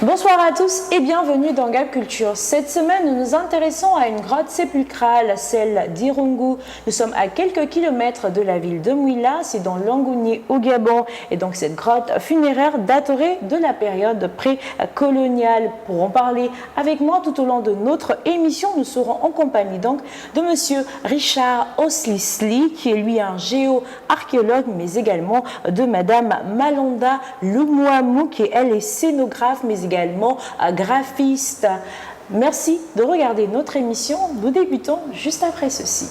Bonsoir à tous et bienvenue dans Gap Culture. Cette semaine, nous nous intéressons à une grotte sépulcrale, celle d'Irungu. Nous sommes à quelques kilomètres de la ville de Mouila, c'est dans l'Angouni au Gabon. Et donc cette grotte funéraire daterait de la période précoloniale. Pour en parler avec moi tout au long de notre émission, nous serons en compagnie donc de monsieur Richard Oslisli, qui est lui un géo-archéologue, mais également de madame Malonda Lumouamou, qui elle est scénographe, mais également graphiste. Merci de regarder notre émission. Nous débutons juste après ceci.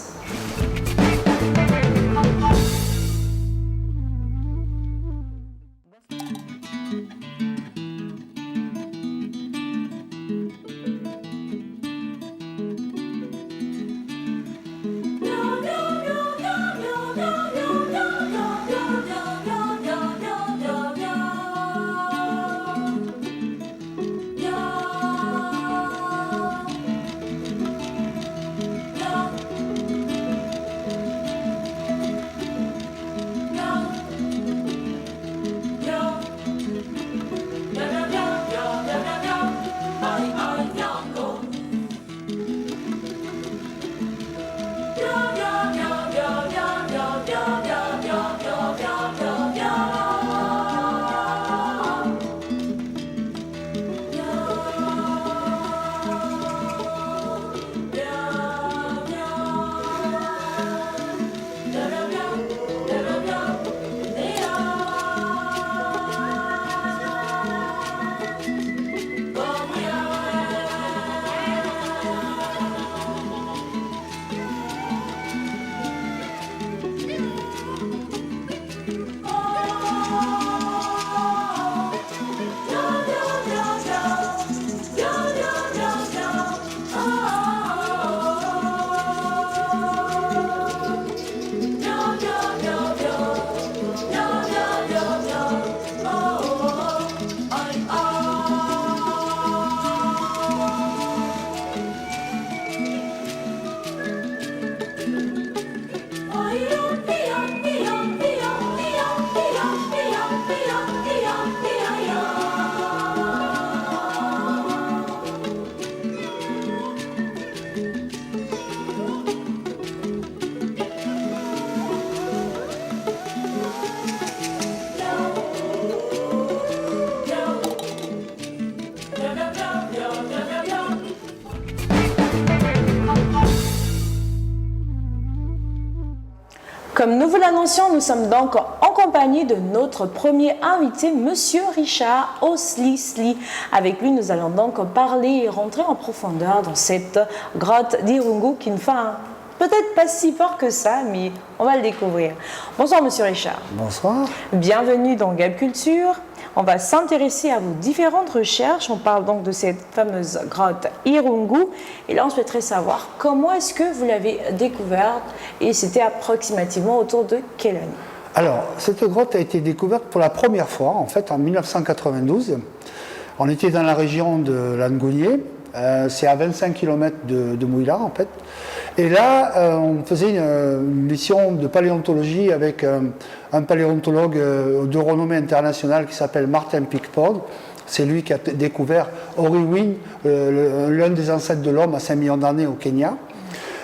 Comme nous vous l'annoncions, nous sommes donc en compagnie de notre premier invité, monsieur Richard Oslisli. Avec lui, nous allons donc parler et rentrer en profondeur dans cette grotte d'Irungu qui ne fait peut-être pas si fort que ça, mais on va le découvrir. Bonsoir monsieur Richard. Bonsoir. Bienvenue dans Gap Culture. On va s'intéresser à vos différentes recherches. On parle donc de cette fameuse grotte Irungu. Et là, on souhaiterait savoir comment est-ce que vous l'avez découverte et c'était approximativement autour de quelle année? Alors, cette grotte a été découverte pour la première fois, en fait, en 1992. On était dans la région de l'Angounié. C'est à 25 km de Mouila, en fait. Et là, on faisait une mission de paléontologie avec un paléontologue de renommée internationale qui s'appelle Martin Pickford. C'est lui qui a découvert Oriwin, l'un des ancêtres de l'homme à 5 millions d'années au Kenya.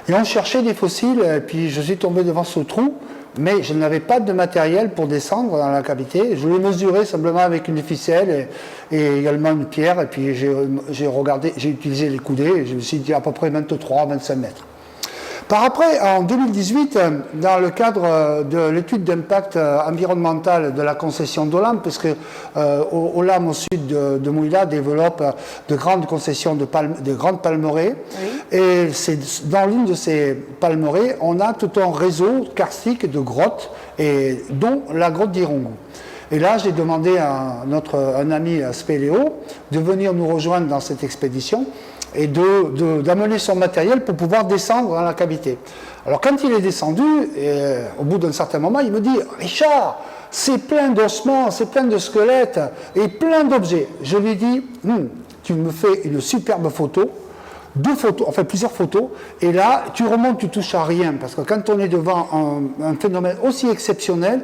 Et on cherchait des fossiles, et puis je suis tombé devant ce trou, mais je n'avais pas de matériel pour descendre dans la cavité. Je l'ai mesuré simplement avec une ficelle et également une pierre, et puis j'ai utilisé les coudées, et je me suis dit à peu près 23-25 mètres. Par après, en 2018, dans le cadre de l'étude d'impact environnemental de la concession d'Olam, parce que Olam au sud de Mouila développe de grandes concessions de grandes palmeraies, oui. Et c'est dans l'une de ces palmeraies, on a tout un réseau karstique de grottes, et dont la grotte d'Irungu. Et là, j'ai demandé à un ami spéléo de venir nous rejoindre dans cette expédition et d'amener son matériel pour pouvoir descendre dans la cavité. Alors quand il est descendu, au bout d'un certain moment, il me dit « Richard, c'est plein d'ossements, c'est plein de squelettes et plein d'objets. » Je lui dis « Tu me fais une superbe photo, deux photos, enfin plusieurs photos, et là, tu remontes, tu touches à rien, parce que quand on est devant un phénomène aussi exceptionnel,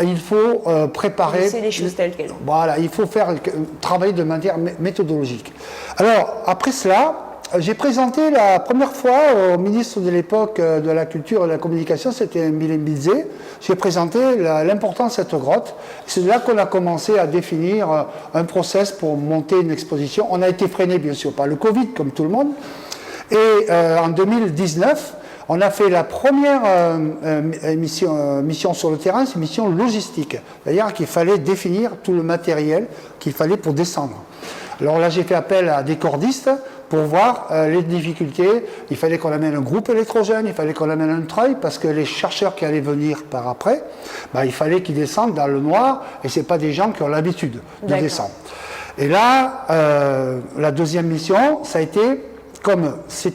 il faut préparer. C'est les choses telles qu'elles sont. Voilà, il faut travailler de manière méthodologique. Alors, après cela, j'ai présenté la première fois au ministre de l'époque de la Culture et de la Communication, c'était Mylène Bizet. J'ai présenté l'importance de cette grotte. C'est là qu'on a commencé à définir un process pour monter une exposition. On a été freiné, bien sûr, par le Covid, comme tout le monde. Et en 2019, on a fait la première mission sur le terrain, c'est une mission logistique. C'est-à-dire qu'il fallait définir tout le matériel qu'il fallait pour descendre. Alors là, j'ai fait appel à des cordistes pour voir les difficultés. Il fallait qu'on amène un groupe électrogène, il fallait qu'on amène un treuil, parce que les chercheurs qui allaient venir par après, il fallait qu'ils descendent dans le noir, et ce n'est pas des gens qui ont l'habitude de descendre. Et là, la deuxième mission, ça a été, comme c'est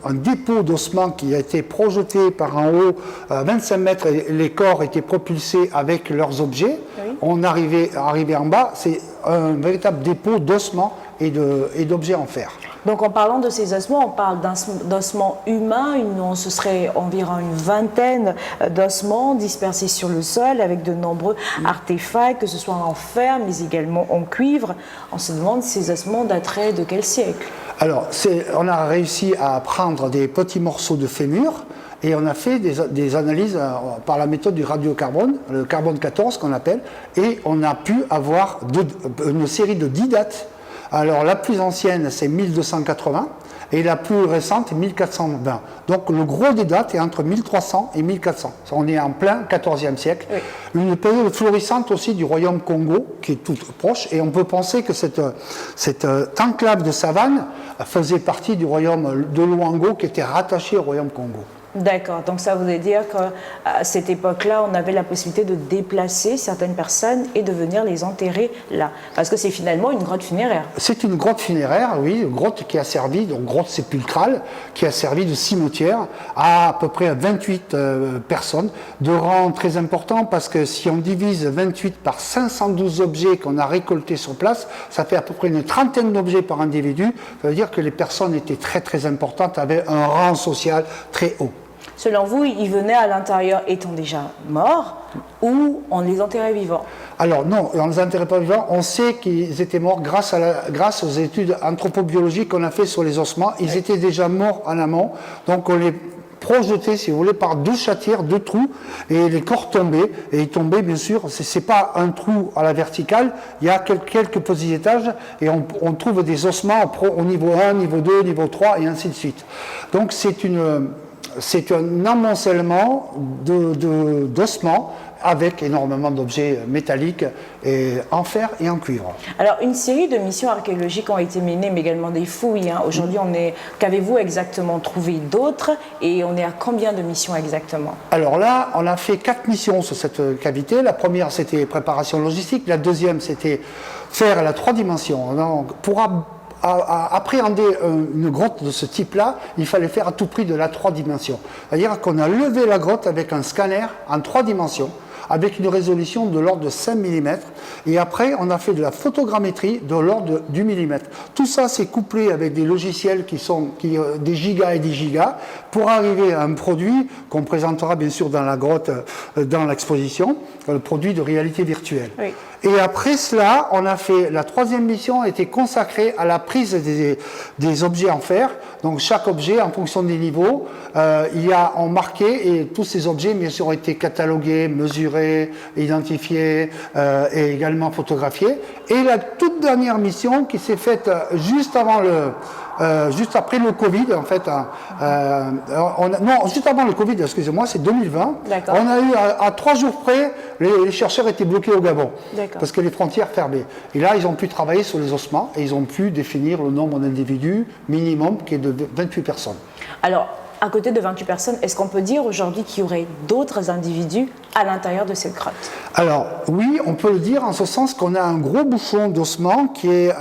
un dépôt d'ossements qui a été projeté par en haut, 25 mètres, et les corps étaient propulsés avec leurs objets, on arrivait en bas, c'est un véritable dépôt d'ossements et d'objets en fer. Donc en parlant de ces ossements, on parle d'ossements humains, ce serait environ une vingtaine d'ossements dispersés sur le sol avec de nombreux artefacts, que ce soit en fer mais également en cuivre. On se demande ces ossements dateraient de quel siècle? Alors, on a réussi à prendre des petits morceaux de fémur et on a fait des analyses par la méthode du radiocarbone, le carbone 14 qu'on appelle, et on a pu avoir une série de 10 dates. Alors la plus ancienne c'est 1280 et la plus récente 1420. Donc le gros des dates est entre 1300 et 1400. On est en plein 14e siècle. Oui. Une période florissante aussi du royaume Congo qui est tout proche, et on peut penser que cette enclave de savane faisait partie du royaume de Luango qui était rattaché au royaume Congo. D'accord, donc ça voudrait dire qu'à cette époque-là, on avait la possibilité de déplacer certaines personnes et de venir les enterrer là. Parce que c'est finalement une grotte funéraire. C'est une grotte funéraire, oui, une grotte qui a servi, donc grotte sépulcrale, qui a servi de cimetière à peu près 28 personnes, de rang très important, parce que si on divise 28 par 512 objets qu'on a récoltés sur place, ça fait à peu près une trentaine d'objets par individu. Ça veut dire que les personnes étaient très très importantes, avaient un rang social très haut. Selon vous, ils venaient à l'intérieur étant déjà morts ou on les enterrait vivants? Alors non, on ne les enterrait pas vivants. On sait qu'ils étaient morts grâce aux études anthropobiologiques qu'on a fait sur les ossements. Ils étaient déjà morts en amont, donc on les projetait, si vous voulez, par deux chatières, deux trous, et les corps tombaient. Et ils tombaient, bien sûr, c'est pas un trou à la verticale, il y a quelques petits étages, et on trouve des ossements au niveau 1, niveau 2, niveau 3, et ainsi de suite. Donc c'est un amoncellement d'ossements avec énormément d'objets métalliques en fer et en cuivre. Alors, une série de missions archéologiques ont été menées, mais également des fouilles. Aujourd'hui, qu'avez-vous exactement trouvé d'autres, et on est à combien de missions exactement? Alors là, on a fait 4 missions sur cette cavité. La première, c'était préparation logistique. La deuxième, c'était faire la 3 dimensions. Donc, pour appréhender une grotte de ce type-là, il fallait faire à tout prix de la 3 dimensions. C'est-à-dire qu'on a levé la grotte avec un scanner en 3 dimensions, avec une résolution de l'ordre de 5 mm, et après on a fait de la photogrammétrie de l'ordre du millimètre. Tout ça c'est couplé avec des logiciels qui des gigas et des gigas, pour arriver à un produit qu'on présentera bien sûr dans la grotte, dans l'exposition, le produit de réalité virtuelle. Oui. Et après cela, on a fait, la 3e mission a été consacrée à la prise des objets en fer. Donc chaque objet, en fonction des niveaux, on marquait, et tous ces objets bien sûr ont été catalogués, mesurés, identifiés et également photographiés. Et la toute dernière mission qui s'est faite juste après le Covid, en fait, juste avant le Covid, excusez-moi, c'est 2020. On a eu à 3 jours près, les chercheurs étaient bloqués au Gabon, parce que les frontières fermaient. Et là, ils ont pu travailler sur les ossements et ils ont pu définir le nombre d'individus minimum qui est de 28 personnes. Alors, à côté de 28 personnes, est-ce qu'on peut dire aujourd'hui qu'il y aurait d'autres individus à l'intérieur de cette grotte? Alors oui, on peut le dire en ce sens qu'on a un gros bouchon d'ossement qui est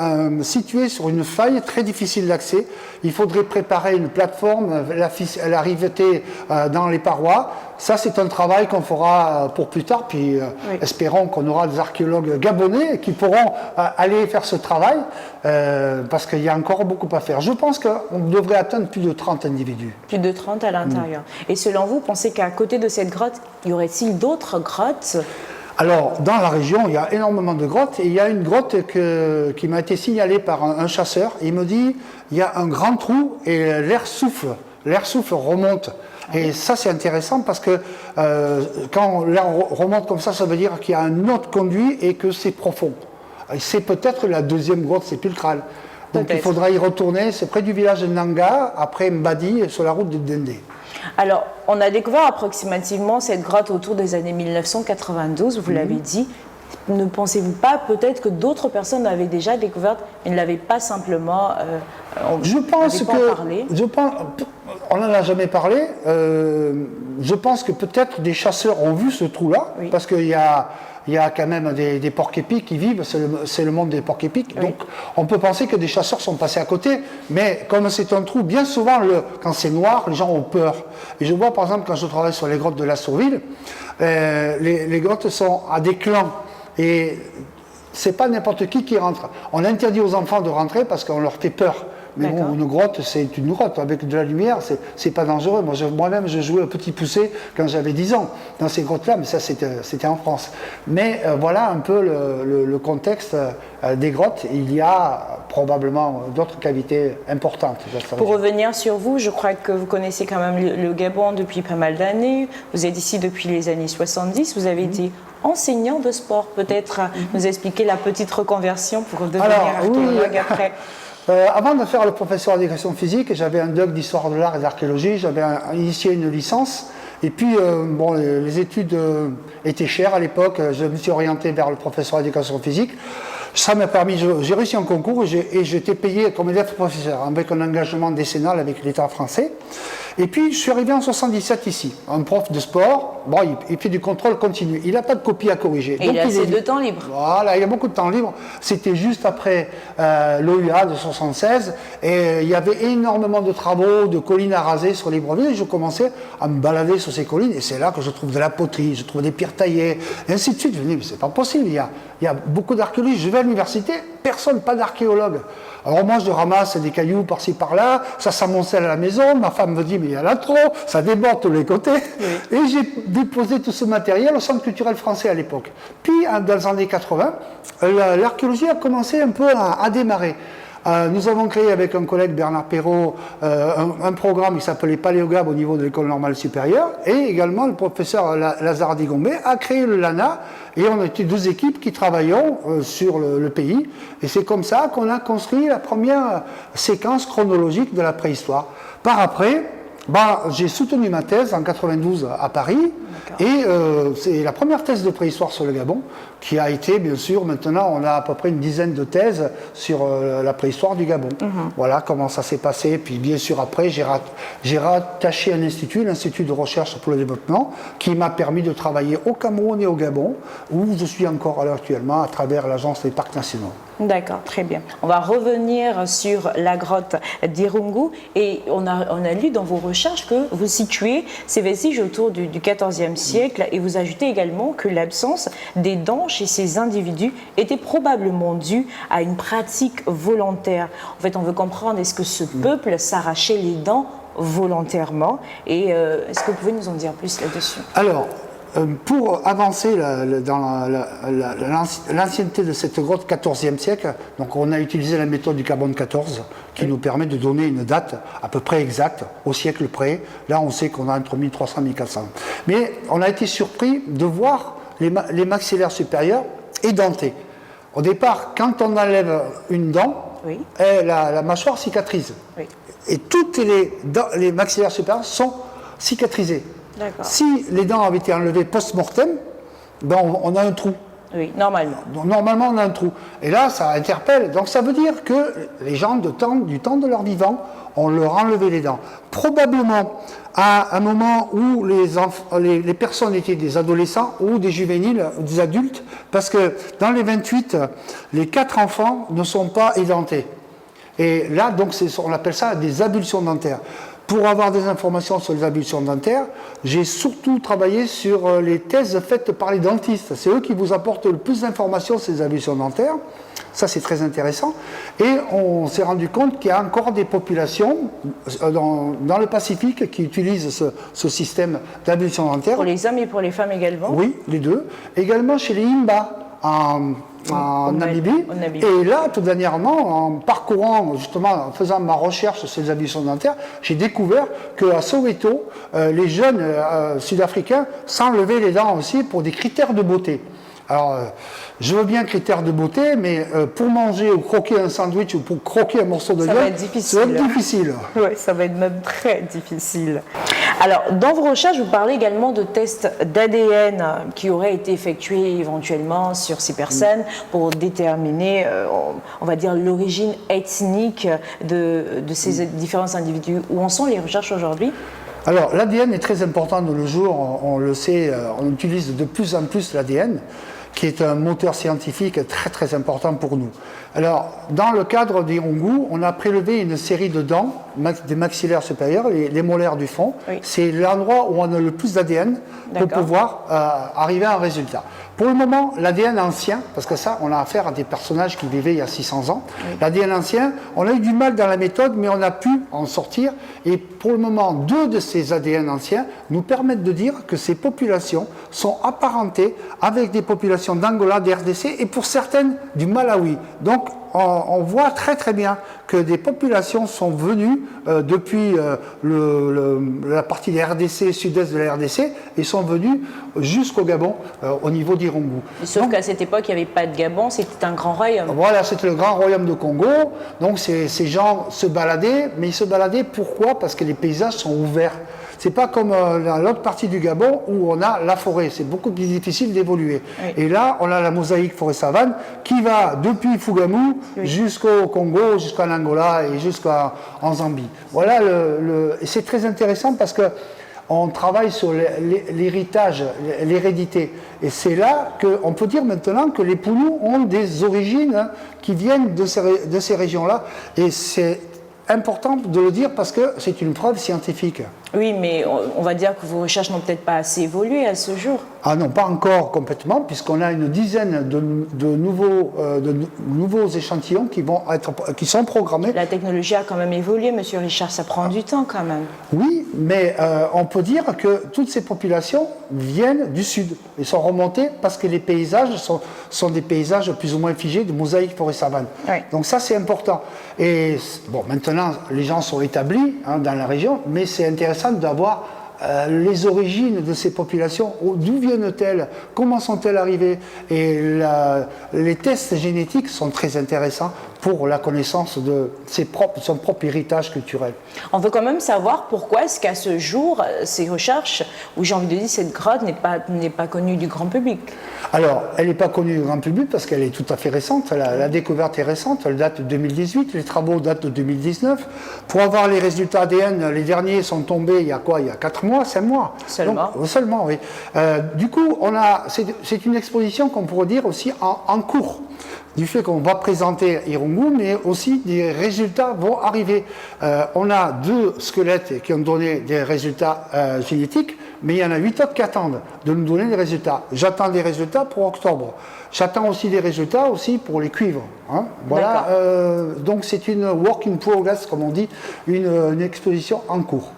situé sur une faille très difficile d'accès. Il faudrait préparer une plateforme, la riveter dans les parois. Ça, c'est un travail qu'on fera pour plus tard, puis espérons qu'on aura des archéologues gabonais qui pourront aller faire ce travail, parce qu'il y a encore beaucoup à faire. Je pense qu'on devrait atteindre plus de 30 individus. Plus de 30 à l'intérieur. Et selon vous, pensez qu'à côté de cette grotte, y aurait-il d'autres grottes? Alors, dans la région, il y a énormément de grottes, et il y a une grotte qui m'a été signalée par un chasseur. Il me dit, il y a un grand trou et l'air souffle remonte. Et ça, c'est intéressant parce que quand l'air remonte comme ça veut dire qu'il y a un autre conduit et que c'est profond. C'est peut-être la deuxième grotte sépulcrale. Donc il faudra y retourner, c'est près du village de Nanga, après Mbadi, sur la route de Dendé. Alors, on a découvert approximativement cette grotte autour des années 1992, vous l'avez dit. Ne pensez-vous pas peut-être que d'autres personnes l'avaient déjà découverte et ne l'avaient pas simplement je pense on n'en a jamais parlé. Je pense que peut-être des chasseurs ont vu ce trou-là, parce qu'il y a quand même des porcs-épics qui vivent, c'est le monde des porcs-épics. Donc on peut penser que des chasseurs sont passés à côté, mais comme c'est un trou, bien souvent, quand c'est noir, les gens ont peur. Et je vois par exemple quand je travaille sur les grottes de la Sourville, les grottes sont à des clans. Et c'est pas n'importe qui rentre. On interdit aux enfants de rentrer parce qu'on leur fait peur. Mais bon, une grotte, c'est une grotte. Avec de la lumière, c'est pas dangereux. Moi-même, je jouais au petit poussé quand j'avais 10 ans dans ces grottes-là, mais ça, c'était en France. Mais voilà un peu le contexte des grottes. Il y a probablement d'autres cavités importantes. Pour revenir sur vous, je crois que vous connaissez quand même le Gabon depuis pas mal d'années. Vous êtes ici depuis les années 70. Vous avez été enseignant de sport. Peut-être nous expliquer la petite reconversion pour devenir archéologue après. Avant de faire le professeur d'éducation physique, j'avais un doc d'histoire de l'art et d'archéologie, j'avais initié une licence, et puis les études étaient chères à l'époque, je me suis orienté vers le professeur d'éducation physique. Ça m'a permis, j'ai réussi un concours et j'étais payé comme élève professeur, avec un engagement décennal avec l'État français. Et puis je suis arrivé en 77 ici, un prof de sport, il fait du contrôle continu, il n'a pas de copie à corriger. Et donc, il a assez de temps libre. Voilà, il y a beaucoup de temps libre. C'était juste après l'OUA de 76, et il y avait énormément de travaux, de collines à raser sur Libreville, et je commençais à me balader sur ces collines, et c'est là que je trouve de la poterie, je trouve des pierres taillées, et ainsi de suite. Je me dis, mais c'est pas possible, il y a beaucoup d'archéologie. Je vais à l'université, personne, pas d'archéologue. Alors moi, je ramasse des cailloux par-ci par-là, ça s'amoncelle à la maison, ma femme me dit, mais il y en a trop, ça déborde tous les côtés. Oui. Et j'ai déposé tout ce matériel au Centre culturel français à l'époque. Puis, dans les années 80, l'archéologie a commencé un peu à démarrer. Nous avons créé avec un collègue, Bernard Perrault, un programme qui s'appelait Paléogab au niveau de l'école normale supérieure, et également le professeur Lazare Digombe a créé le LANA, et on était 2 équipes qui travaillions sur le pays, et c'est comme ça qu'on a construit la première séquence chronologique de la préhistoire. Par après, j'ai soutenu ma thèse en 92 à Paris, et c'est la première thèse de préhistoire sur le Gabon, qui a été, bien sûr, maintenant on a à peu près une dizaine de thèses sur la préhistoire du Gabon. Voilà comment ça s'est passé. Puis bien sûr après, j'ai rattaché un institut, l'Institut de recherche pour le développement, qui m'a permis de travailler au Cameroun et au Gabon, où je suis encore actuellement à travers l'Agence des parcs nationaux. D'accord, très bien. On va revenir sur la grotte d'Irungu, et on a lu dans vos recherches que vous situez ces vestiges autour du XIVe siècle, et vous ajoutez également que l'absence des dents chez ces individus était probablement due à une pratique volontaire. En fait, on veut comprendre, est-ce que ce peuple s'arrachait les dents volontairement, et est-ce que vous pouvez nous en dire plus là-dessus? Alors, pour avancer dans l'ancienneté de cette grotte 14e siècle, donc on a utilisé la méthode du carbone 14 qui nous permet de donner une date à peu près exacte, au siècle près. Là, on sait qu'on a entre 1300 et 1400. Mais on a été surpris de voir les maxillaires supérieurs édentés. Au départ, quand on enlève une dent, la mâchoire cicatrise. Oui. Et toutes les maxillaires supérieurs sont cicatrisés. Si les dents avaient été enlevées post-mortem, on a un trou. Oui, normalement. Donc, normalement, on a un trou. Et là, ça interpelle. Donc, ça veut dire que les gens, du temps de leur vivant, on leur enlevé les dents. Probablement à un moment où les personnes étaient des adolescents ou des juvéniles, des adultes, parce que dans les 28, les 4 enfants ne sont pas édentés. Et là, donc, on appelle ça des abulsions dentaires. Pour avoir des informations sur les abulsions dentaires, j'ai surtout travaillé sur les thèses faites par les dentistes. C'est eux qui vous apportent le plus d'informations sur les abulsions dentaires. Ça, c'est très intéressant. Et on s'est rendu compte qu'il y a encore des populations dans le Pacifique qui utilisent ce système d'abulsion dentaire. Pour les hommes et pour les femmes également? Oui, les deux. Également chez les Himba, en Namibie. Et là, tout dernièrement, en parcourant, justement, en faisant ma recherche sur les abulsions dentaires, j'ai découvert qu'à Soweto, les jeunes sud-africains s'enlevaient les dents aussi pour des critères de beauté. Alors, je veux bien critères de beauté, mais pour manger ou croquer un sandwich ou pour croquer un morceau de viande, ça va être difficile. Oui, ça va être même très difficile. Alors, dans vos recherches, vous parlez également de tests d'ADN qui auraient été effectués éventuellement sur ces personnes pour déterminer, on va dire, l'origine ethnique de ces différents individus. Où en sont les recherches aujourd'hui ? Alors, l'ADN est très important de nos jours, on le sait, on utilise de plus en plus l'ADN, qui est un moteur scientifique très très important pour nous. Alors, dans le cadre d'Irungu, on a prélevé une série de dents, des maxillaires supérieurs, les molaires du fond. Oui. C'est l'endroit où on a le plus d'ADN pour pouvoir arriver à un résultat. Pour le moment, l'ADN ancien, parce que ça, on a affaire à des personnages qui vivaient il y a 600 ans. Oui. L'ADN ancien, on a eu du mal dans la méthode, mais on a pu en sortir. Et pour le moment, 2 de ces ADN anciens nous permettent de dire que ces populations sont apparentées avec des populations d'Angola, d'RDC et pour certaines du Malawi. Donc, on voit très très bien que des populations sont venues depuis la partie de la RDC, sud-est de la RDC, et sont venues jusqu'au Gabon, au niveau d'Irungu. Sauf qu'à cette époque, il n'y avait pas de Gabon, c'était un grand royaume. Voilà, c'était le grand royaume de Congo. Donc ces gens se baladaient, mais ils se baladaient pourquoi? Parce que les paysages sont ouverts. C'est pas comme dans l'autre partie du Gabon où on a la forêt, c'est beaucoup plus difficile d'évoluer. Oui. Et là, on a la mosaïque forêt-savane qui va depuis Fugamu jusqu'au Congo, jusqu'en Angola et jusqu'en Zambie. Voilà, et c'est très intéressant parce que on travaille sur l'héritage, l'hérédité. Et c'est là qu'on peut dire maintenant que les Poulous ont des origines qui viennent de ces régions-là. Et c'est important de le dire parce que c'est une preuve scientifique. Oui, mais on va dire que vos recherches n'ont peut-être pas assez évolué à ce jour. Ah non, pas encore complètement, puisqu'on a une dizaine de nouveaux échantillons qui sont programmés. La technologie a quand même évolué, Monsieur Richard, ça prend du temps quand même. Oui, mais on peut dire que toutes ces populations viennent du sud et sont remontées parce que les paysages sont des paysages plus ou moins figés de mosaïque forêt-savane. Oui. Donc ça, c'est important. Et bon, maintenant, les gens sont établis dans la région, mais c'est intéressant d'avoir les origines de ces populations, d'où viennent-elles, comment sont-elles arrivées, et les tests génétiques sont très intéressants pour la connaissance de son propre héritage culturel. On veut quand même savoir pourquoi est-ce qu'à ce jour, ces recherches, où j'ai envie de dire cette grotte n'est pas connue du grand public. Alors, elle n'est pas connue du grand public parce qu'elle est tout à fait récente, la découverte est récente, elle date de 2018, les travaux datent de 2019. Pour avoir les résultats ADN, les derniers sont tombés il y a 4 mois, 5 mois. Seulement. Donc, seulement, oui. Du coup, c'est une exposition qu'on pourrait dire aussi en cours. Du fait qu'on va présenter Irungu, mais aussi des résultats vont arriver. On a 2 squelettes qui ont donné des résultats génétiques, mais il y en a 8 autres qui attendent de nous donner des résultats. J'attends des résultats pour octobre. J'attends aussi des résultats aussi pour les cuivres. Voilà. Donc c'est une work in progress, comme on dit, une exposition en cours.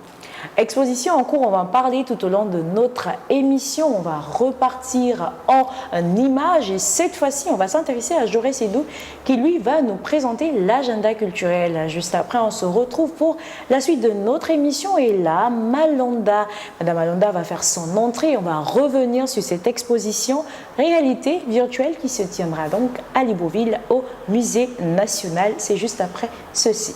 Exposition en cours, on va en parler tout au long de notre émission. On va repartir en images et cette fois-ci, on va s'intéresser à Joré Sédou qui, lui, va nous présenter l'agenda culturel. Juste après, on se retrouve pour la suite de notre émission et là, Malonda. Madame Malonda va faire son entrée. On va revenir sur cette exposition réalité virtuelle qui se tiendra donc à Libreville au Musée national. C'est juste après ceci.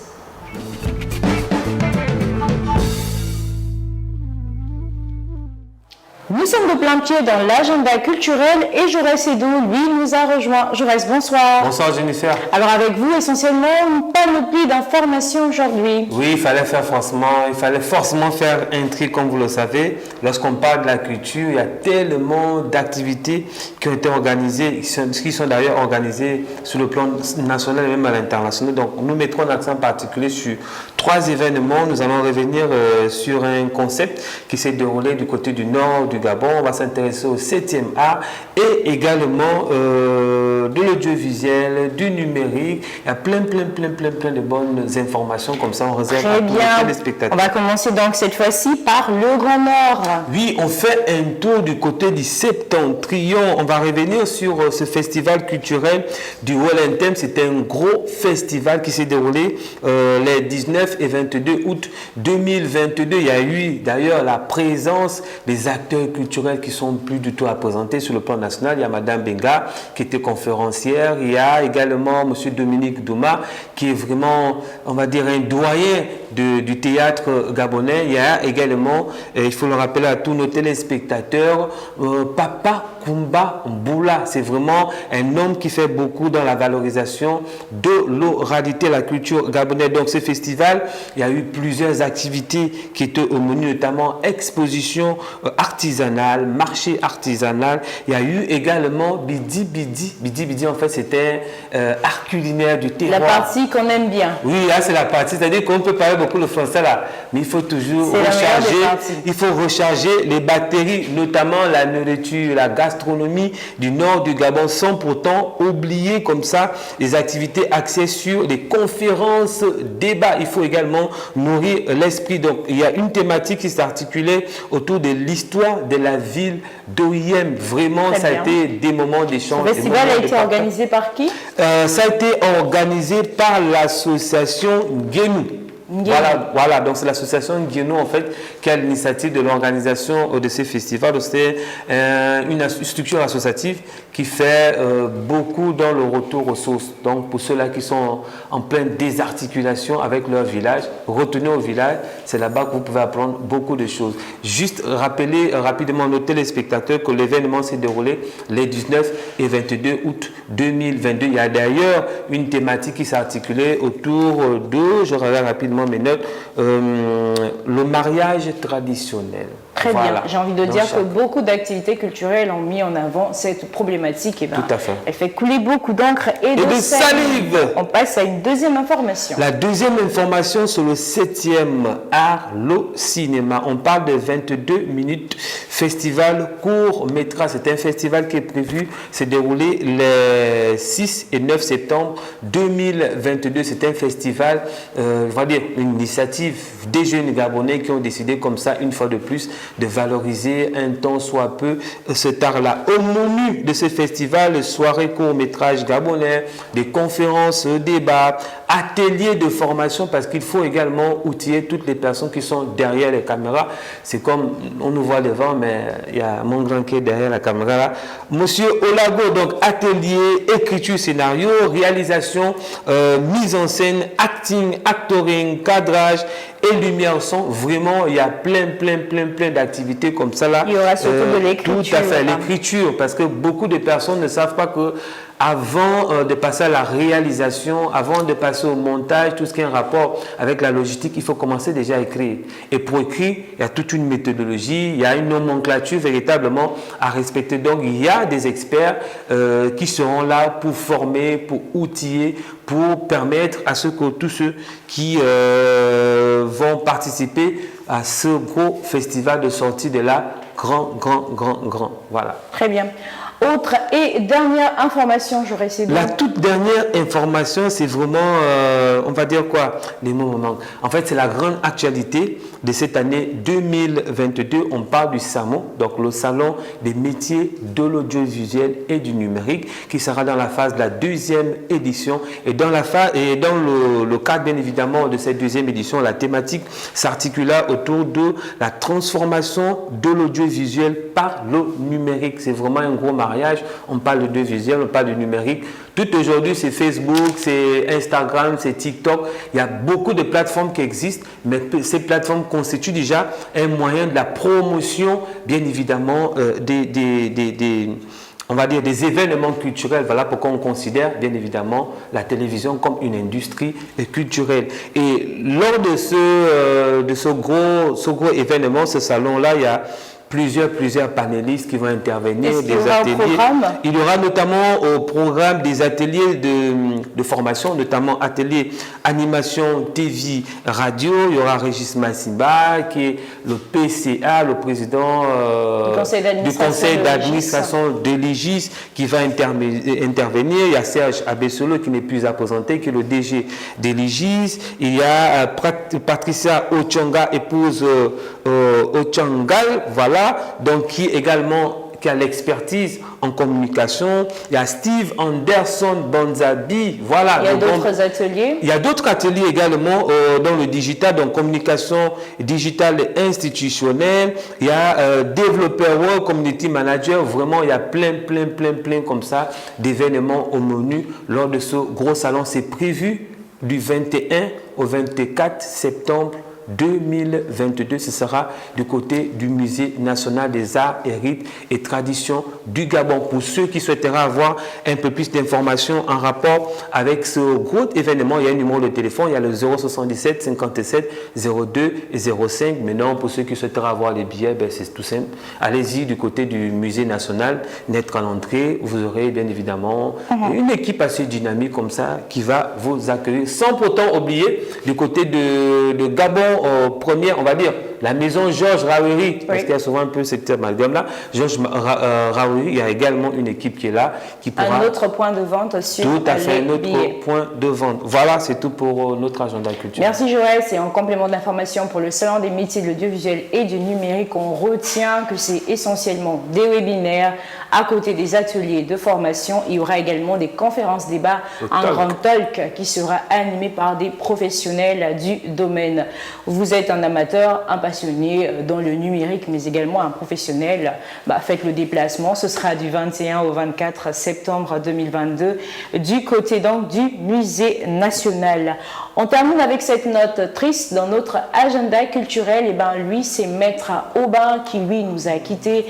Oui, Nous sommes de plein pied dans l'agenda culturel et Jaurès Edo, lui, nous a rejoint. Jaurès, bonsoir. Bonsoir Jennifer. Alors avec vous, essentiellement, une panoplie d'informations aujourd'hui. Oui, il fallait forcément faire un tri, comme vous le savez. Lorsqu'on parle de la culture, il y a tellement d'activités qui ont été organisées, qui sont d'ailleurs organisées sur le plan national et même à l'international. Donc nous mettrons l'accent particulier sur 3 événements. Nous allons revenir sur un concept qui s'est déroulé du côté du nord du Gabon. On va s'intéresser au 7e art et également de l'audiovisuel, du numérique. Il y a plein de bonnes informations comme ça. On réserve à tous les téléspectateurs. On va commencer donc cette fois-ci par le Grand Nord. Oui, on fait un tour du côté du Septentrion. On va revenir sur ce festival culturel du Wellington. C'était un gros festival qui s'est déroulé les 19 et 22 août 2022. Il y a eu d'ailleurs la présence des acteurs culturels qui sont plus du tout à présenter sur le plan national. Il y a Madame Benga qui était conférencière. Il y a également Monsieur Dominique Douma qui est vraiment, on va dire, un doyen du théâtre gabonais. Il y a également, il faut le rappeler à tous nos téléspectateurs, Papa Kumba Mboula. C'est vraiment un homme qui fait beaucoup dans la valorisation de l'oralité, la culture gabonaise. Donc ce festival, il y a eu plusieurs activités qui étaient au menu, notamment exposition artisanale, marché artisanal. Il y a eu également Bidi Bidi. Bidi Bidi, en fait, c'était art culinaire du terroir. La partie qu'on aime bien. Oui, là, c'est la partie. C'est-à-dire qu'on peut parler beaucoup le français là, mais il faut toujours recharger. Il faut recharger les batteries, notamment la nourriture, la gastronomie du nord du Gabon, sans pourtant oublier comme ça les activités axées sur les conférences, débats. Il faut également nourrir l'esprit. Donc, il y a une thématique qui s'articulait autour de l'histoire de la ville d'OIM. Vraiment, ça a été des moments d'échange. Le festival a été organisé par qui? Ça a été organisé par l'association Guénou. Voilà, donc c'est l'association Guénou en fait qui a l'initiative de l'organisation de ces festivals. C'est une structure associative qui fait beaucoup dans le retour aux sources. Donc pour ceux-là qui sont en pleine désarticulation avec leur village, retenez au village, c'est là-bas que vous pouvez apprendre beaucoup de choses. Juste rappeler rapidement nos téléspectateurs que l'événement s'est déroulé les 19 et 22 août 2022. Il y a d'ailleurs une thématique qui s'est articulée autour de, je regarde rapidement mes notes, le mariage traditionnel. Très bien. J'ai envie de dire que beaucoup d'activités culturelles ont mis en avant cette problématique. Et ben, tout à fait. Elle fait couler beaucoup d'encre et de salive. On passe à une deuxième information. La deuxième information sur le 7e art, le cinéma. On parle de 22 minutes festival court-métrage. C'est un festival qui est prévu se dérouler les 6 et 9 septembre 2022. C'est un festival, on va dire, une initiative des jeunes Gabonais qui ont décidé comme ça, une fois de plus, de valoriser un temps soit peu cet art-là. Au menu de ce festival, soirées court-métrage gabonais, des conférences, débats, ateliers de formation, parce qu'il faut également outiller toutes les personnes qui sont derrière les caméras. C'est comme, on nous voit devant, mais il y a mon grand qui est derrière la caméra là. Monsieur Olago, donc atelier, écriture, scénario, réalisation, mise en scène, acting, actoring, cadrage et lumière son. Vraiment, il y a plein d'activités comme ça là. Il y aura surtout de l'écriture. Tout à fait, l'écriture, parce que beaucoup de personnes ne savent pas que avant de passer à la réalisation, avant de passer au montage, tout ce qui est en rapport avec la logistique, il faut commencer déjà à écrire. Et pour écrire, il y a toute une méthodologie, il y a une nomenclature véritablement à respecter. Donc, il y a des experts qui seront là pour former, pour outiller, pour permettre à tous ceux qui vont participer à ce gros festival de sortie de là, grand. Voilà. Très bien. Autre et dernière information, j'aurais essayé de... La toute dernière information, c'est vraiment, on va dire quoi, les mots me manquent. En fait, c'est la grande actualité de cette année 2022. On parle du SAMO, donc le Salon des métiers de l'audiovisuel et du numérique, qui sera dans la phase de la 2e édition. Et dans le cadre, bien évidemment, de cette 2e édition, la thématique s'articula autour de la transformation de l'audiovisuel par le numérique. C'est vraiment un gros mariage. On parle d'audiovisuel, on parle de numérique. Tout aujourd'hui, c'est Facebook, c'est Instagram, c'est TikTok. Il y a beaucoup de plateformes qui existent, mais ces plateformes constituent déjà un moyen de la promotion, bien évidemment, on va dire des événements culturels. Voilà pourquoi on considère bien évidemment la télévision comme une industrie culturelle. Et lors de ce gros événement, ce salon-là, il y a plusieurs panélistes qui vont intervenir, des ateliers. Il y aura notamment au programme des ateliers de formation, notamment ateliers animation, TV, radio. Il y aura Régis Massimba, qui est le PCA, le président du conseil d'administration de l'IGIS, qui va intervenir. Il y a Serge Abessolo, qui n'est plus à présenter, qui est le DG de l'IGIS. Il y a Patricia Ochanga, épouse Ochangal, voilà. Donc qui a l'expertise en communication. Il y a Steve Anderson Bonzabi. Voilà. Il y a d'autres ateliers. Il y a d'autres ateliers également dans le digital, donc communication digitale et institutionnelle. Il y a développeur web, community manager. Vraiment, il y a plein comme ça d'événements au menu lors de ce gros salon. C'est prévu du 21 au 24 septembre 2022, ce sera du côté du Musée national des arts et rites et traditions du Gabon. Pour ceux qui souhaiteraient avoir un peu plus d'informations en rapport avec ce gros événement, il y a un numéro de téléphone, il y a le 077 57 02 05. Maintenant, pour ceux qui souhaiteraient avoir les billets, c'est tout simple. Allez-y du côté du Musée national, naître à l'entrée, vous aurez bien évidemment une équipe assez dynamique comme ça qui va vous accueillir, sans pourtant oublier du côté de Gabon, première, on va dire, la maison Georges Rawiri, parce qu'il y a souvent un peu cet amalgame-là. Georges Rawiri, il y a également une équipe qui est là, qui pourra... Un autre point de vente sur tout à fait, les un autre billets. point de vente. Voilà, c'est tout pour notre agenda culturel. Merci Joël, c'est en complément d'information pour le Salon des métiers de l'audiovisuel et du numérique. On retient que c'est essentiellement des webinaires, à côté des ateliers de formation. Il y aura également des conférences débats, un grand talk qui sera animé par des professionnels du domaine. Vous êtes un amateur, un passionné dans le numérique, mais également un professionnel. Faites le déplacement. Ce sera du 21 au 24 septembre 2022 du côté donc du Musée national. On termine avec cette note triste dans notre agenda culturel. Et lui, c'est Maître Aubin qui, lui, nous a quittés.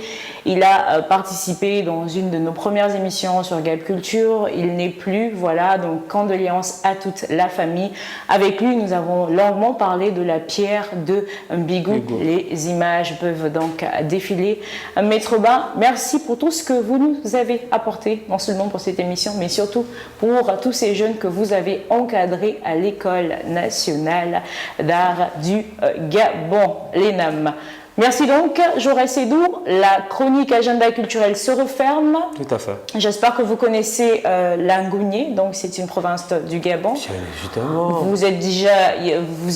Il a participé dans une de nos premières émissions sur Gap Culture. Il n'est plus, voilà, donc condoléances à toute la famille. Avec lui, nous avons longuement parlé de la pierre de Bigou. Les images peuvent donc défiler. Maître Aubin, merci pour tout ce que vous nous avez apporté, non seulement pour cette émission, mais surtout pour tous ces jeunes que vous avez encadrés à l'École nationale d'art du Gabon, l'ENAM. Merci donc, Jaurès Sédou. La chronique agenda culturel se referme. Tout à fait. J'espère que vous connaissez Langounié, donc c'est une province du Gabon. Bien évidemment. Vous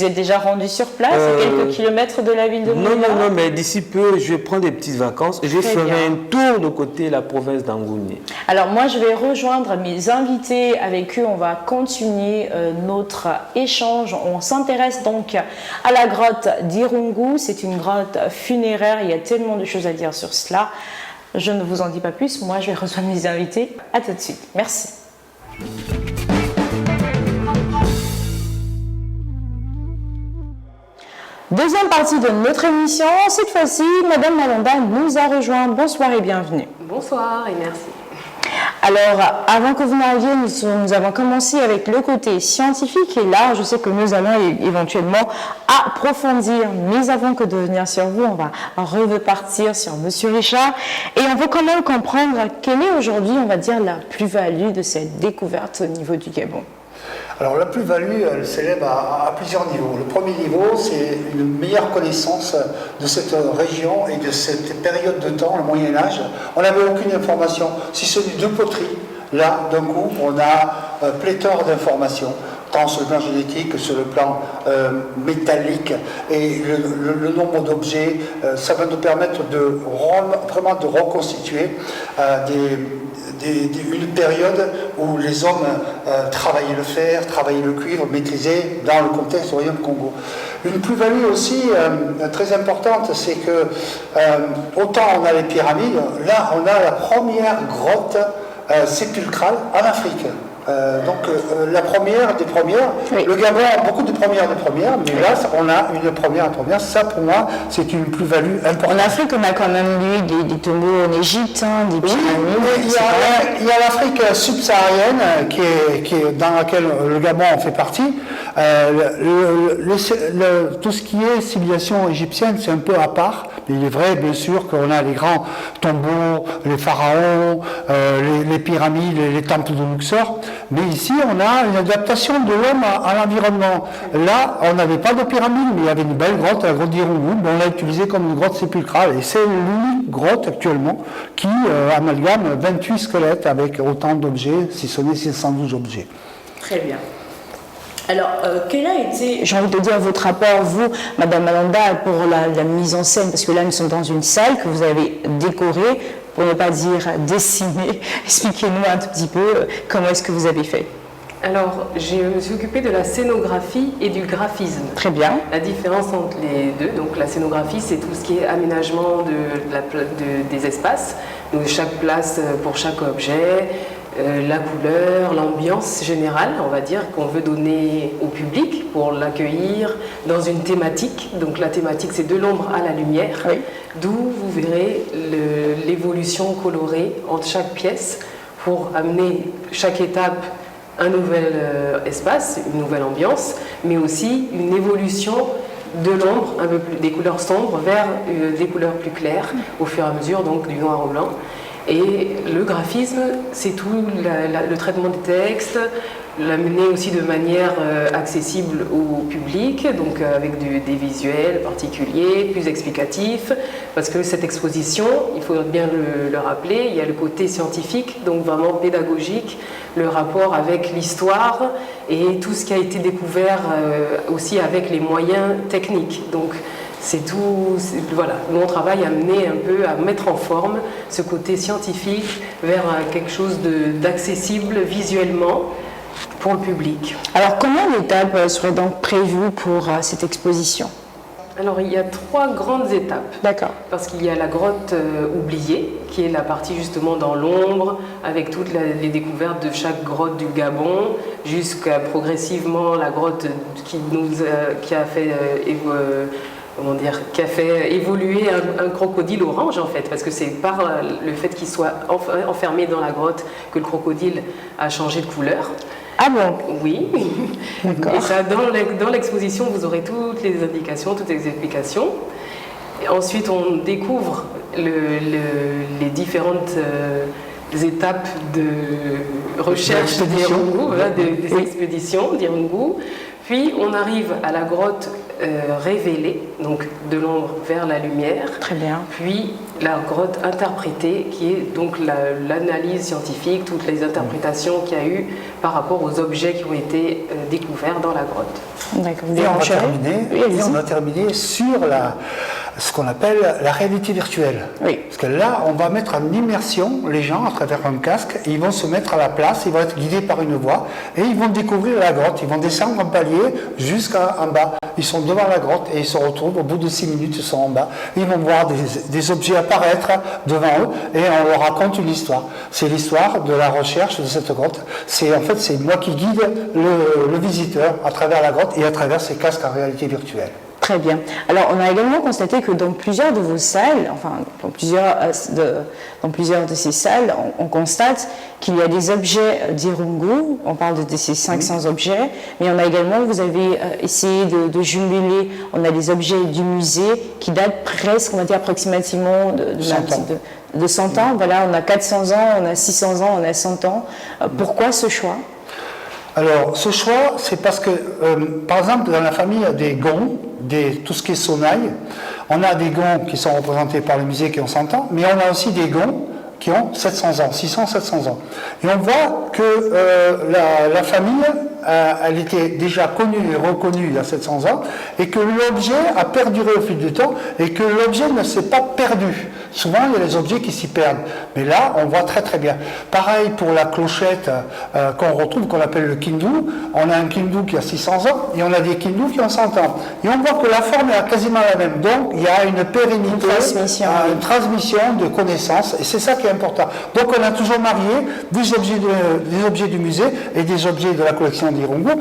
êtes déjà rendu sur place, à quelques kilomètres de la ville de Mouila? Non, mais d'ici peu, je vais prendre des petites vacances et je ferai un tour de côté de la province d'Angounié. Alors moi, je vais rejoindre mes invités. Avec eux, on va continuer notre échange. On s'intéresse donc à la grotte d'Irungu. C'est une grotte funéraire, il y a tellement de choses à dire sur cela. Je ne vous en dis pas plus, moi je vais rejoindre mes invités. À tout de suite, merci. Deuxième partie de notre émission, cette fois-ci, Madame Malonda nous a rejoint. Bonsoir et bienvenue. Bonsoir et merci. Alors, avant que vous n'arriviez, nous avons commencé avec le côté scientifique et là, je sais que nous allons éventuellement approfondir. Mais avant que de venir sur vous, on va repartir sur Monsieur Richard et on veut quand même comprendre quelle est aujourd'hui, on va dire, la plus-value de cette découverte au niveau du Gabon. Alors la plus-value, elle s'élève à plusieurs niveaux. Le premier niveau, c'est une meilleure connaissance de cette région et de cette période de temps, le Moyen-Âge. On n'avait aucune information, si ce n'est de poterie. Là, d'un coup, on a pléthore d'informations, tant sur le plan génétique que sur le plan métallique. Et le nombre d'objets, ça va nous permettre vraiment de reconstituer une période où les hommes travaillaient le fer, travaillaient le cuivre, maîtrisaient dans le contexte du Royaume Congo. Une plus-value aussi très importante, c'est que autant on a les pyramides, là on a la première grotte sépulcrale en Afrique. La première des premières, Oui. le Gabon a beaucoup de premières, mais là on a une première. Ça pour moi c'est une plus-value importante. En Afrique, on a quand même eu des tombeaux en Égypte, hein, des pyramides. Il y a l'Afrique subsaharienne dans laquelle le Gabon en fait partie. Tout ce qui est civilisation égyptienne, c'est un peu à part. Mais il est vrai, bien sûr, qu'on a les grands tombeaux, les pharaons, les pyramides, les temples de Luxor. Mais ici, on a une adaptation de l'homme à l'environnement. Là, on n'avait pas de pyramide, mais il y avait une belle grotte, la grotte d'Irungu. On l'a utilisée comme une grotte sépulcrale. Et c'est l'unique grotte actuellement qui amalgame 28 squelettes avec autant d'objets, si ce n'est 612 objets. Très bien. Alors, quel a été, j'ai envie de dire, votre rapport, vous, Madame Malanda, pour la mise en scène? Parce que là, nous sommes dans une salle que vous avez décorée, pour ne pas dire dessinée. Expliquez-nous un tout petit peu comment est-ce que vous avez fait. Alors, je me suis occupée de la scénographie et du graphisme. Très bien. La différence entre les deux, donc la scénographie, c'est tout ce qui est aménagement des espaces, donc chaque place pour chaque objet, la couleur, l'ambiance générale, on va dire, qu'on veut donner au public pour l'accueillir dans une thématique. Donc la thématique, c'est de l'ombre à la lumière, Oui. d'où vous verrez l'évolution colorée entre chaque pièce pour amener chaque étape un nouvel espace, une nouvelle ambiance, mais aussi une évolution de l'ombre, un peu plus, des couleurs sombres vers des couleurs plus claires au fur et à mesure, donc du noir au blanc. Et le graphisme, c'est tout le traitement des textes, l'amener aussi de manière accessible au public, donc avec des visuels particuliers, plus explicatifs, parce que cette exposition, il faut bien le rappeler, il y a le côté scientifique, donc vraiment pédagogique, le rapport avec l'histoire et tout ce qui a été découvert aussi avec les moyens techniques. Donc, c'est tout, voilà, mon travail a mené un peu à mettre en forme ce côté scientifique vers quelque chose d'accessible visuellement pour le public. Alors, combien d'étapes seraient donc prévues pour cette exposition? Alors, il y a 3 grandes étapes. D'accord. Parce qu'il y a la grotte oubliée, qui est la partie justement dans l'ombre, avec toutes les découvertes de chaque grotte du Gabon, jusqu'à progressivement la grotte qui a fait évoluer un crocodile orange en fait, parce que c'est par le fait qu'il soit enfermé dans la grotte que le crocodile a changé de couleur. Ah bon? Oui. D'accord. Et ça, dans l'exposition, vous aurez toutes les indications, toutes les explications. Et ensuite, on découvre les différentes étapes de recherche des expéditions d'Irungu. Puis on arrive à la grotte révélée, donc de l'ombre vers la lumière. Très bien. Puis la grotte interprétée, qui est donc l'analyse scientifique, toutes les interprétations qu'il y a eu par rapport aux objets qui ont été découverts dans la grotte. D'accord. Et on va terminer sur ce qu'on appelle la réalité virtuelle. Oui. Parce que là, on va mettre en immersion les gens à travers un casque, et ils vont se mettre à la place, ils vont être guidés par une voix, et ils vont découvrir la grotte, ils vont descendre un palier jusqu'en bas. Ils sont devant la grotte et ils se retrouvent, au bout de 6 minutes, ils sont en bas. Ils vont voir des objets apparaître devant eux, et on leur raconte une histoire. C'est l'histoire de la recherche de cette grotte. C'est moi qui guide le visiteur à travers la grotte et à travers ces casques en réalité virtuelle. Très bien. Alors, on a également constaté que dans plusieurs de vos salles, enfin, dans plusieurs de ces salles, on constate qu'il y a des objets d'Irungu. On parle de ces 500 objets, mais on a également, vous avez essayé de jumeler, on a des objets du musée qui datent presque, on va dire approximativement de 100 ans. Voilà, on a 400 ans, on a 600 ans, on a 100 ans. Pourquoi ce choix? Alors, ce choix, c'est parce que, par exemple, dans la famille des gonds, tout ce qui est sonnaille, on a des gonds qui sont représentés par le musée qui ont 100 ans, mais on a aussi des gonds qui ont 700 ans, 600, 700 ans. Et on voit que la famille, elle était déjà connue et reconnue il y a 700 ans, et que l'objet a perduré au fil du temps, et que l'objet ne s'est pas perdu. souvent il y a des objets qui s'y perdent. Mais là, on voit très très bien. Pareil pour la clochette qu'on retrouve, qu'on appelle le Kindu. On a un Kindu qui a 600 ans et on a des Kindu qui ont 100 ans. Et on voit que la forme est quasiment la même. Donc il y a une pérennité, une transmission de connaissances. Et c'est ça qui est important. Donc on a toujours marié des objets du musée et des objets de la collection d'Irungu.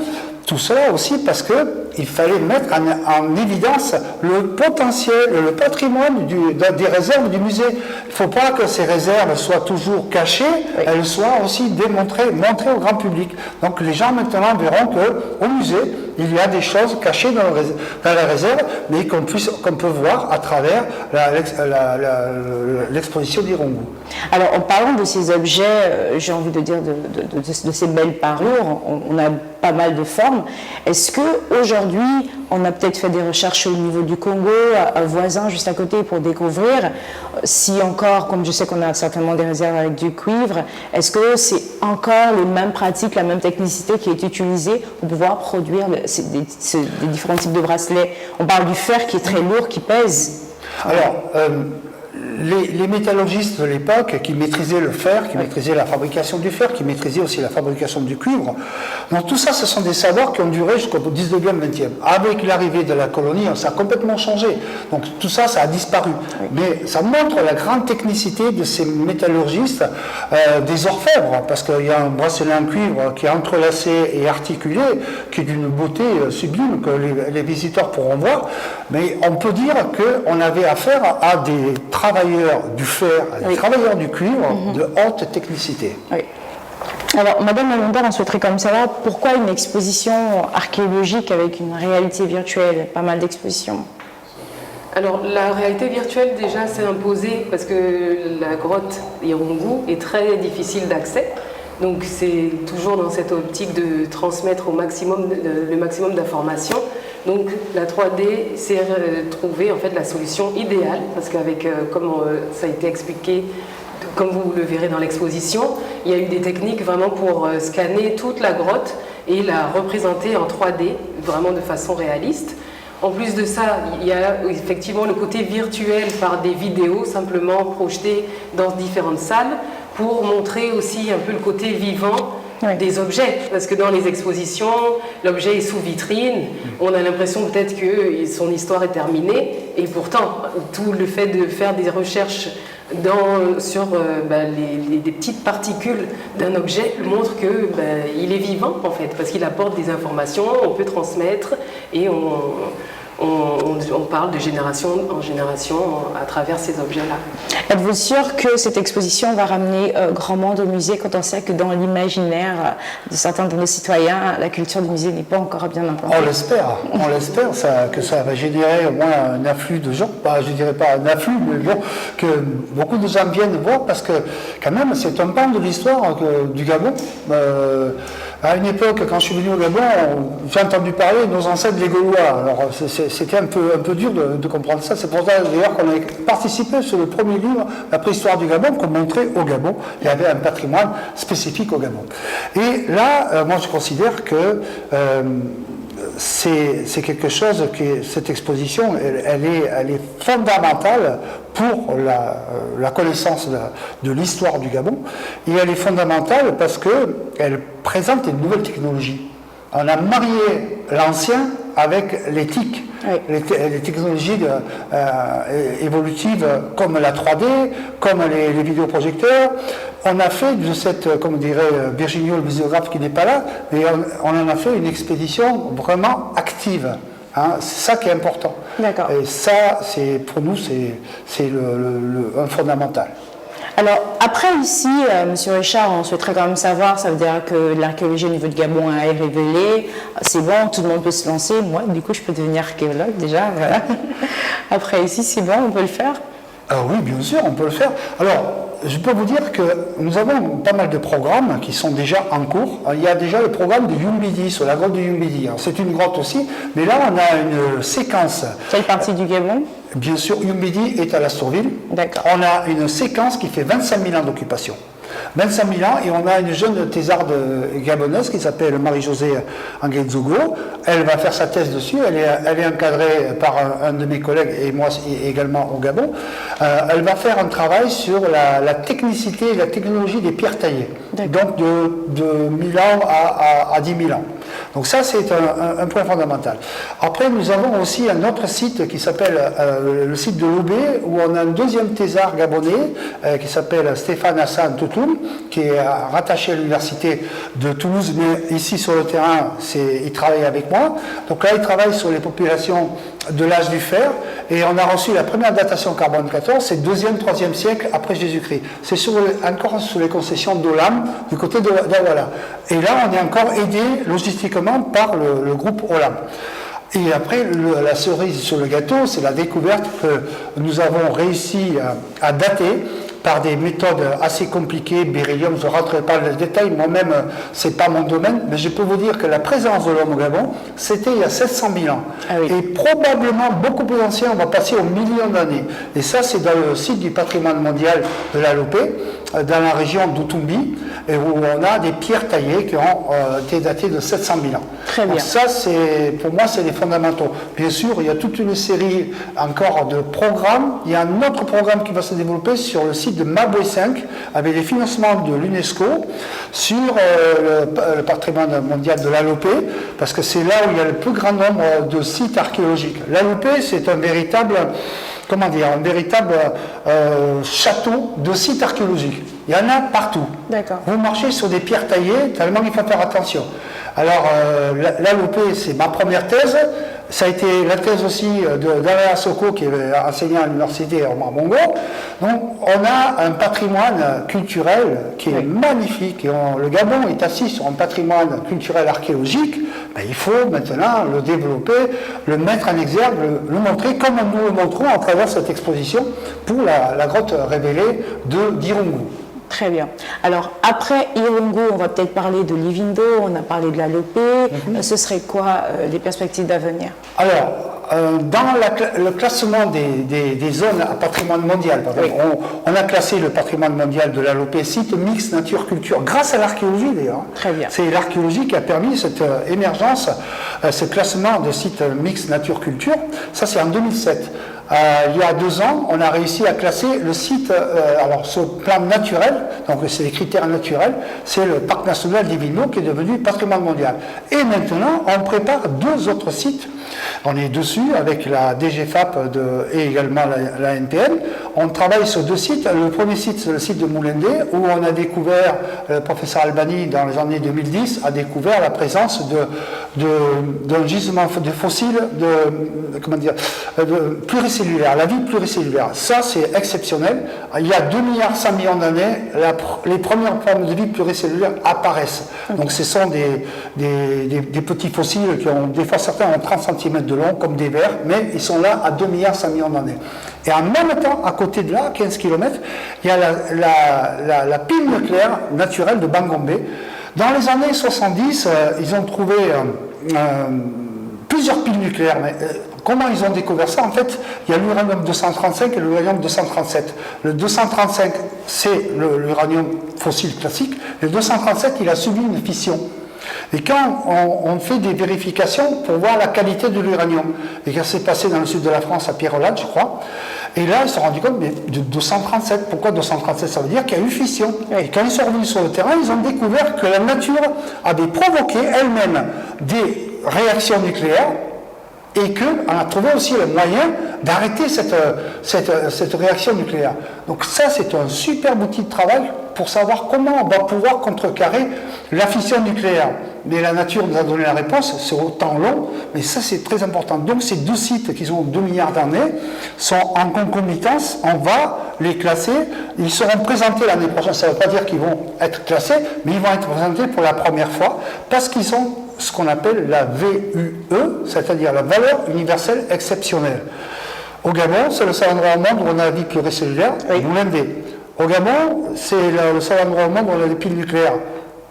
Tout cela aussi parce qu'il fallait mettre en évidence le potentiel, le patrimoine des réserves du musée. Il ne faut pas que ces réserves soient toujours cachées, elles soient aussi montrées au grand public. Donc les gens maintenant verront qu'au musée, il y a des choses cachées dans la réserve, mais qu'on peut voir à travers l'exposition d'Irungu. Alors, en parlant de ces objets, j'ai envie de dire de ces belles parures, on a pas mal de formes. Est-ce qu'aujourd'hui, on a peut-être fait des recherches au niveau du Congo, voisin juste à côté, pour découvrir si encore, comme je sais qu'on a certainement des réserves avec du cuivre, est-ce que c'est encore les mêmes pratiques, la même technicité qui est utilisée pour pouvoir produire des différents types de bracelets? On parle du fer qui est très lourd, qui pèse. Alors, les métallurgistes de l'époque qui maîtrisaient le fer, qui maîtrisaient la fabrication du fer, qui maîtrisaient aussi la fabrication du cuivre, donc tout ça, ce sont des savoirs qui ont duré jusqu'au 19e, 20e. Avec l'arrivée de la colonie, ça a complètement changé. Donc tout ça, ça a disparu. Mais ça montre la grande technicité de ces métallurgistes, des orfèvres, parce qu'il y a un bracelet en cuivre qui est entrelacé et articulé, qui est d'une beauté sublime que les visiteurs pourront voir. Mais on peut dire qu'on avait affaire à des travailleurs du fer, des travailleurs du cuivre de haute technicité. Oui. Alors, Madame Lalonde, on souhaiterait comme ça là, pourquoi une exposition archéologique avec une réalité virtuelle? Pas mal d'expositions. Alors, la réalité virtuelle, déjà, s'est imposée parce que la grotte Irungu est très difficile d'accès. Donc, c'est toujours dans cette optique de transmettre le maximum d'informations. Donc, la 3D s'est trouvée en fait la solution idéale parce qu'avec, comme ça a été expliqué, comme vous le verrez dans l'exposition, il y a eu des techniques vraiment pour scanner toute la grotte et la représenter en 3D, vraiment de façon réaliste. En plus de ça, il y a effectivement le côté virtuel par des vidéos simplement projetées dans différentes salles pour montrer aussi un peu le côté vivant des objets. Parce que dans les expositions, l'objet est sous vitrine, on a l'impression peut-être que son histoire est terminée, et pourtant, tout le fait de faire des recherches sur des petites particules d'un objet montre que il est vivant en fait, parce qu'il apporte des informations, on peut transmettre et on parle de génération en génération à travers ces objets-là. Êtes-vous sûr que cette exposition va ramener grand monde au musée quand on sait que dans l'imaginaire de certains de nos citoyens, la culture du musée n'est pas encore bien implantée? On l'espère que ça va générer au moins un afflux de gens, je ne dirais pas un afflux, mais bon, que beaucoup de gens viennent voir parce que quand même c'est un pan de l'histoire du Gabon. À une époque, quand je suis venu au Gabon, j'ai entendu parler de nos ancêtres les Gaulois. Alors c'était un peu dur de comprendre ça. C'est pour ça d'ailleurs qu'on a participé sur le premier livre, La préhistoire du Gabon, qu'on montrait au Gabon. Il y avait un patrimoine spécifique au Gabon. Et là, moi je considère que c'est quelque chose cette exposition, elle est fondamentale pour la connaissance de l'histoire du Gabon, et elle est fondamentale parce qu'elle présente une nouvelle technologie. On a marié l'ancien avec l'éthique, les technologies évolutives comme la 3D, comme les vidéoprojecteurs. On a fait de cette, comme dirait Virginio, le muséographe qui n'est pas là, mais on en a fait une expédition vraiment active. C'est ça qui est important. D'accord. Et ça, pour nous, c'est un fondamental. Alors, après ici, Monsieur Richard, on souhaiterait quand même savoir, ça veut dire que l'archéologie au niveau de Gabon est révélée, c'est bon, tout le monde peut se lancer, moi, du coup, je peux devenir archéologue déjà, voilà. Après ici, c'est bon, on peut le faire? Oui, bien sûr, on peut le faire. Alors, je peux vous dire que nous avons pas mal de programmes qui sont déjà en cours. Il y a déjà le programme de Yumbidi, sur la grotte de Yumbidi. C'est une grotte aussi, mais là, on a une séquence. Quelle partie du Gabon? Bien sûr, Yumbidi est à l'Astorville. D'accord. On a une séquence qui fait 25 000 ans d'occupation. 25 000 ans, et on a une jeune thésarde gabonaise qui s'appelle Marie-Josée Anguetzogo. Elle va faire sa thèse dessus, elle est encadrée par un de mes collègues et moi également au Gabon. Elle va faire un travail sur la technicité et la technologie des pierres taillées, donc de 1000 ans à 10 000 ans. Donc ça, c'est un point fondamental. Après, nous avons aussi un autre site qui s'appelle le site de Lobé, où on a un deuxième thésard gabonais qui s'appelle Stéphane Hassan Toutoum, qui est rattaché à l'université de Toulouse, mais ici sur le terrain, il travaille avec moi. Donc là, il travaille sur les populations de l'âge du fer, et on a reçu la première datation carbone 14, c'est 2e, 3e siècle après Jésus-Christ. C'est encore sous les concessions d'Olam, du côté d'Awala. Et là, on est encore aidé logistiquement par le groupe Olam. Et après, la cerise sur le gâteau, c'est la découverte que nous avons réussi à dater par des méthodes assez compliquées, beryllium, je ne rentrerai pas dans les détails, moi-même, ce n'est pas mon domaine, mais je peux vous dire que la présence de l'homme au Gabon, c'était il y a 700 000 ans. Ah oui. Et probablement beaucoup plus ancien, on va passer aux millions d'années. Et ça, c'est dans le site du patrimoine mondial de la Lopé, dans la région d'Outumbi, où on a des pierres taillées qui ont été datées de 700 000 ans. Très bien. Donc ça, pour moi, c'est les fondamentaux. Bien sûr, il y a toute une série encore de programmes. Il y a un autre programme qui va se développer sur le site de Maboué 5, avec les financements de l'UNESCO, sur le patrimoine mondial de l'Alopé, parce que c'est là où il y a le plus grand nombre de sites archéologiques. L'Alopé, c'est un véritable château de sites archéologiques. Il y en a partout. D'accord. Vous marchez sur des pierres taillées, tellement il faut faire attention. Alors, l'Alopé, c'est ma première thèse. Ça a été la thèse aussi d'Alain Soko, qui est enseignant à l'université Omar Bongo. Donc, on a un patrimoine culturel qui est magnifique. Et le Gabon est assis sur un patrimoine culturel archéologique. Ben, il faut maintenant le développer, le mettre en exergue, le montrer comme nous le montrons à travers cette exposition pour la grotte révélée d'Irungu. Très bien. Alors, après Irungu, on va peut-être parler de Livindo, on a parlé de la Lopé. Ce serait quoi les perspectives d'avenir? Alors, dans le classement des zones à patrimoine mondial, par exemple, on a classé le patrimoine mondial de la Lopé, site mixte nature-culture, grâce à l'archéologie d'ailleurs. Très bien. C'est l'archéologie qui a permis cette émergence, ce classement de sites mixte nature-culture. Ça, c'est en 2007. Il y a 2 ans, on a réussi à classer le site, alors sur le plan naturel, donc c'est les critères naturels, c'est le parc national d'Ivino qui est devenu patrimoine mondial. Et maintenant, on prépare 2 autres sites. On est dessus avec la DGFAP et également la NPN. On travaille sur 2 sites. Le premier site, c'est le site de Moulendé, où on a découvert, le professeur Albani, dans les années 2010, a découvert la présence d'un gisement de fossiles pluricellulaire, la vie pluricellulaire. Ça, c'est exceptionnel. Il y a 2,1 milliards d'années, les premières formes de vie pluricellulaire apparaissent. Donc, ce sont des petits fossiles qui ont, des fois, certains ont 30 cm de long, comme des vers, mais ils sont là à 2,1 milliards d'années. Et en même temps, à côté de là, 15 km, il y a la pile nucléaire naturelle de Bangombe. Dans les années 70, ils ont trouvé plusieurs piles nucléaires. Mais comment ils ont découvert ça? En fait, il y a l'uranium 235 et l'uranium 237. Le 235, c'est l'uranium fossile classique. Le 237, il a subi une fission. Et quand on fait des vérifications pour voir la qualité de l'uranium, et ça s'est passé dans le sud de la France, à Pierrelatte, je crois, et là, ils se sont rendus compte de 237. Pourquoi 237? Ça veut dire qu'il y a eu fission. Et quand ils sont revenus sur le terrain, ils ont découvert que la nature avait provoqué elle-même des réactions nucléaires, et qu'on a trouvé aussi le moyen d'arrêter cette réaction nucléaire. Donc ça, c'est un superbe outil de travail pour savoir comment on va pouvoir contrecarrer la fission nucléaire. Mais la nature nous a donné la réponse, c'est autant long, mais ça c'est très important. Donc ces 2 sites qui ont 2 milliards d'années sont en concomitance, on va les classer, ils seront présentés l'année prochaine, ça ne veut pas dire qu'ils vont être classés, mais ils vont être présentés pour la première fois, parce qu'ils ont ce qu'on appelle la VUE, c'est-à-dire la valeur universelle exceptionnelle. Au Gabon, c'est le seul endroit au monde où on a la vie pluricellulaire, Moulendé. Au Gabon, c'est le seul endroit au monde où on a des piles nucléaires,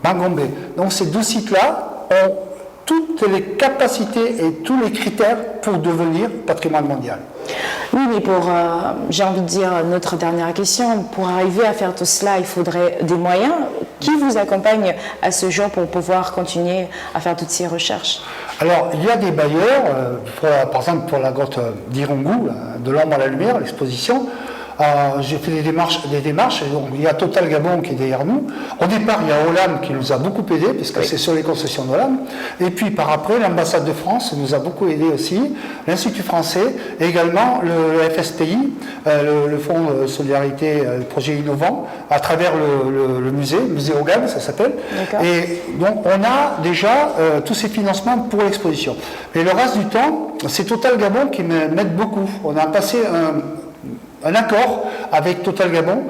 Bangombe. Donc ces 2 sites-là ont toutes les capacités et tous les critères pour devenir patrimoine mondial. Oui, mais pour, j'ai envie de dire, notre dernière question, pour arriver à faire tout cela, il faudrait des moyens. Qui vous accompagne à ce jour pour pouvoir continuer à faire toutes ces recherches? Alors, il y a des bailleurs, par exemple pour la grotte d'Irungu, de l'ombre à la lumière, l'exposition. J'ai fait des démarches, et donc il y a Total Gabon qui est derrière nous. Au départ, il y a Olam qui nous a beaucoup aidé, parce que c'est sur les concessions d'Olam. Et puis par après, l'ambassade de France nous a beaucoup aidé aussi, l'Institut français, et également le FSPI, le Fonds de solidarité, le projet innovant, à travers le musée Ogam, ça s'appelle. Et donc on a déjà tous ces financements pour l'exposition. Et le reste du temps, c'est Total Gabon qui m'aide beaucoup. On a passé un accord avec Total Gabon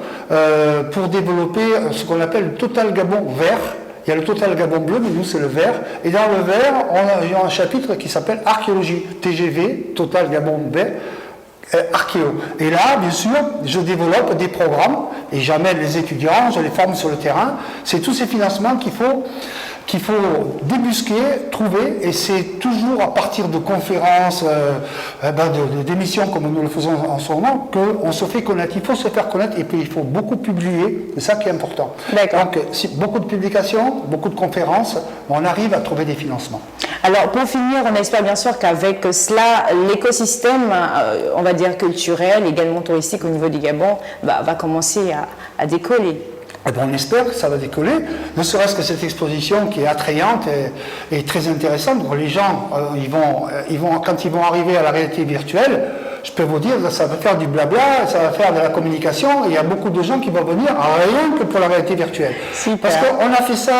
pour développer ce qu'on appelle le Total Gabon vert. Il y a le Total Gabon bleu, mais nous c'est le vert. Et dans le vert, on a un chapitre qui s'appelle archéologie, TGV, Total Gabon vert, archéo. Et là, bien sûr, je développe des programmes et j'amène les étudiants, je les forme sur le terrain. C'est tous ces financements qu'il faut débusquer, trouver, et c'est toujours à partir de conférences, d'émissions comme nous le faisons en ce moment, qu'on se fait connaître. Il faut se faire connaître et puis il faut beaucoup publier, c'est ça qui est important. Donc, beaucoup de publications, beaucoup de conférences, on arrive à trouver des financements. Alors, pour finir, on espère bien sûr qu'avec cela, l'écosystème, on va dire culturel, également touristique au niveau du Gabon, va commencer à décoller. Eh bien, on espère que ça va décoller, ne serait-ce que cette exposition qui est attrayante et très intéressante. Donc, les gens, quand ils vont arriver à la réalité virtuelle, je peux vous dire, ça va faire du blabla, ça va faire de la communication, et il y a beaucoup de gens qui vont venir rien que pour la réalité virtuelle. Super. Parce qu'on a fait ça,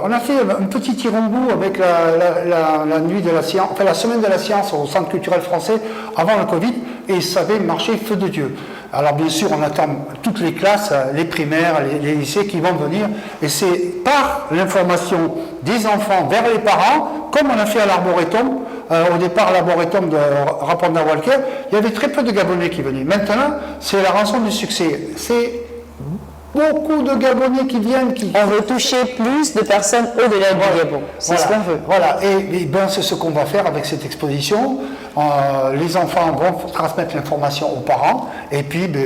on a fait un petit Irungu avec la nuit de la science, enfin la semaine de la science au Centre culturel français avant le Covid, et ça avait marché feu de Dieu. Alors bien sûr, on attend toutes les classes, les primaires, les lycées qui vont venir, et c'est par l'information des enfants vers les parents, comme on a fait à l'Arboretum. Au départ, à l'Arboretum de Rapanda Walker, il y avait très peu de Gabonais qui venaient. Maintenant, c'est la rançon du succès. C'est beaucoup de Gabonais qui viennent. On veut toucher plus de personnes au-delà du Gabon. C'est ce qu'on veut. Voilà, et c'est ce qu'on va faire avec cette exposition. Les enfants vont transmettre l'information aux parents, et puis, de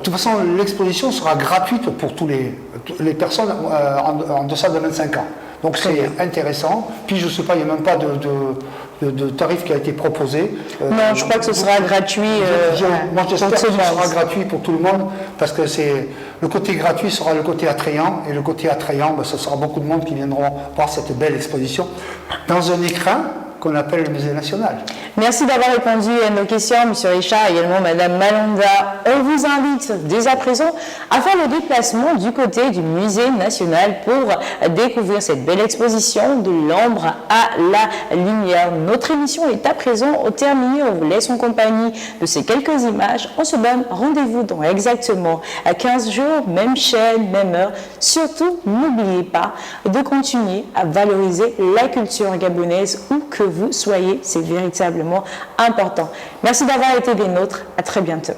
toute façon, l'exposition sera gratuite pour toutes les personnes en deçà de 25 ans. Donc c'est intéressant. Puis je ne sais pas, il n'y a même pas de tarif qui a été proposé. Non, je crois que ce sera gratuit. Moi j'espère que ce sera gratuit pour tout le monde, parce que le côté gratuit sera le côté attrayant, et le côté attrayant, ce sera beaucoup de monde qui viendront voir cette belle exposition dans un écrin qu'on appelle le Musée national. Merci d'avoir répondu à nos questions, M. Richard, et également Mme Malonda. On vous invite dès à présent à faire le déplacement du côté du Musée national pour découvrir cette belle exposition de l'ombre à la lumière. Notre émission est à présent au terminé. On vous laisse en compagnie de ces quelques images. On se donne rendez-vous dans exactement 15 jours, même chaîne, même heure. Surtout, n'oubliez pas de continuer à valoriser la culture gabonaise où que vous soyez. C'est véritablement important. Merci d'avoir été des nôtres. À très bientôt.